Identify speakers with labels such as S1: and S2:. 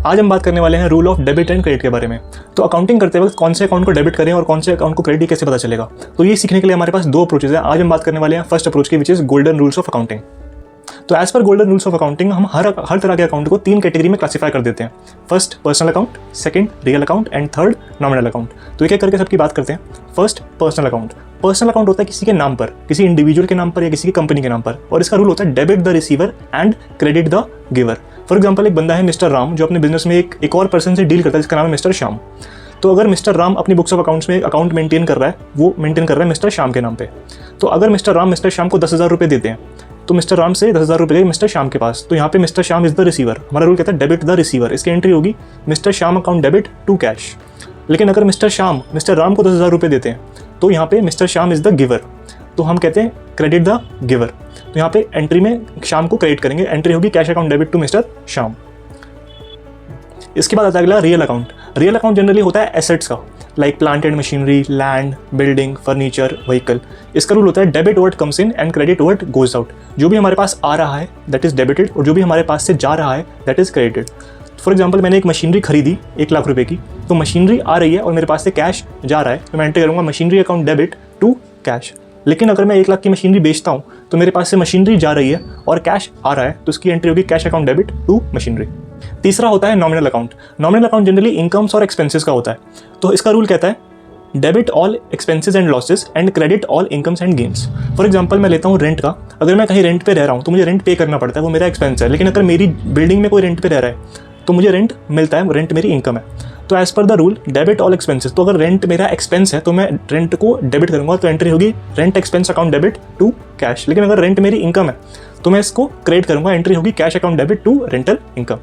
S1: आज हम बात करने वाले हैं rule of debit and credit के बारे में। तो अकाउंटिंग करते वक्त कौन से अकाउंट को डेबिट करें और कौन से अकाउंट को क्रेडिट कैसे पता चलेगा, तो ये सीखने के लिए हमारे पास दो अप्रोचेज हैं। आज हम बात करने वाले हैं फर्स्ट अप्रोच की, which is golden rules of accounting. तो as per golden rules of accounting हम हर तरह के अकाउंट को 3 कैटेगरी में क्लासीफाई कर देते हैं। First personal account, second real account and third nominal account. तो एक एक करके सबकी बात करते हैं। First personal account. Personal account होता है किसी के नाम पर, किसी इंडिविजुअल के नाम पर या किसी की कंपनी के नाम पर, और इसका रूल होता है debit the receiver and credit the giver. For example, एक बंदा है मिस्टर राम जो अपने बिजनेस में एक और पर्सन से डील करता है जिसका नाम है मिस्टर श्याम। तो अगर मिस्टर राम अपनी बुक्स ऑफ अकाउंट्स में एक अकाउंट मेंटेन कर रहा है, वो मेंटेन कर रहा है मिस्टर श्याम के नाम पे। तो अगर मिस्टर राम मिस्टर श्याम को 10,000 रुपये देते हैं, तो मिस्टर राम से 10,000 रुपये गए मिस्टर श्याम के पास। तो यहाँ पे mister Shyam is the receiver. हमारा रूल कहता है डेबिट द रिसीवर। इसकी एंट्री होगी mister Shyam account debit to cash. लेकिन अगर मिस्टर श्याम मिस्टर राम को 10,000 रुपये देते हैं, तो यहाँ पे mister Shyam is the giver, तो हम कहते हैं क्रेडिट द गिवर। तो यहाँ पे एंट्री में श्याम को क्रेडिट करेंगे, एंट्री होगी cash account debit to mister Shyam. इसके बाद आता है अगला real account. Real account generally होता है एसेट्स का, like plant and machinery, land, building, furniture, vehicle. इसका रूल होता है debit what comes in and credit what goes out. जो भी हमारे पास आ रहा है दैट इज डेबिटेड, और जो भी हमारे पास से जा रहा है that is credited. For example, मैंने एक मशीनरी खरीदी 1 लाख रुपए की, तो मशीनरी आ रही है और मेरे पास से कैश जा रहा है, तो मैं एंट्री करूँगा machinery account debit to cash. लेकिन अगर मैं 1 लाख की मशीनरी बेचता हूँ तो मेरे पास से मशीनरी जा रही है और कैश आ रहा है, तो उसकी एंट्री होगी cash account debit to machinery. तीसरा होता है nominal account. Nominal account generally incomes और एक्सपेंसेस का होता है। तो इसका रूल कहता है debit all expenses and losses and credit all incomes and gains. For example, मैं लेता हूँ रेंट का। अगर मैं कहीं रेंट पे रह रहा हूँ तो मुझे रेंट पे करना पड़ता है, वो मेरा एक्सपेंस है। लेकिन अगर मेरी बिल्डिंग में कोई रेंट पे रह रहा है तो मुझे रेंट मिलता है, रेंट मेरी इनकम है। तो as per the rule debit all expenses. तो अगर रेंट मेरा एक्सपेंस है तो मैं रेंट को डेबिट करूँगा, तो एंट्री होगी rent expense account debit to cash. लेकिन अगर रेंट मेरी इनकम है तो मैं इसको क्रेडिट करूँगा, एंट्री होगी cash account debit to rental income.